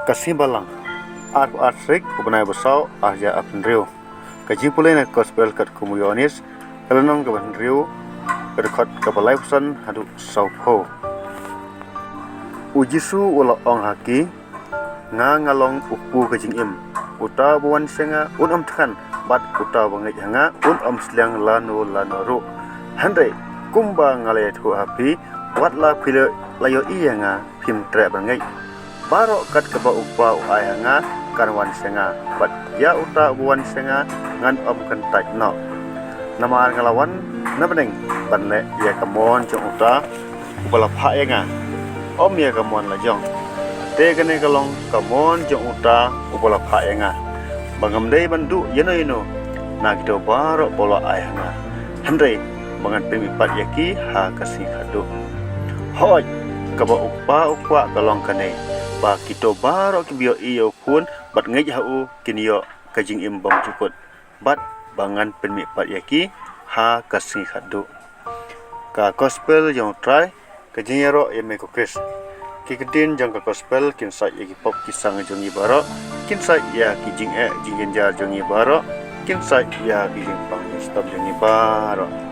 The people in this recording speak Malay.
Kasih balang aku asrik ubnai besau ahja apnriu kaji pulai na gospel kat kumuyonis kalenong ke banriu berkot ke balaipusan hadu saupo ujisu ula ong haki ngalong upu kajing im uta buan senga tekan bat uta bangai hanga sliang lano ru handai kumba ngalai thu api watla pile layo nga pim tre bangai baro kat keba upa hanga karwan senga bat ya uta buan senga ngan kentai no nama ngalawan nabeneng banle ya kamon jong uta upala pha nga ya kamon la jong te kene kalong kamon jong uta upala pha nga bangam dei bandu yeno na gitu baro bolo hanga handai bangan pemi pat yaki ha kasih kadu hoj kaba upa kalong kane ba kito baro kibio iyo pun bat ngej hau kinio kajing imbang cukut bat bangan pemi pat yaki ha kasih kadu ka gospel yang try kajing yero yeme kokris kiketin jang ka gospel kinsa yaki pop kisang jongi baro kinsa ya kijing jingin jar jongi baro kinsa ya kijing pang stop jongi baro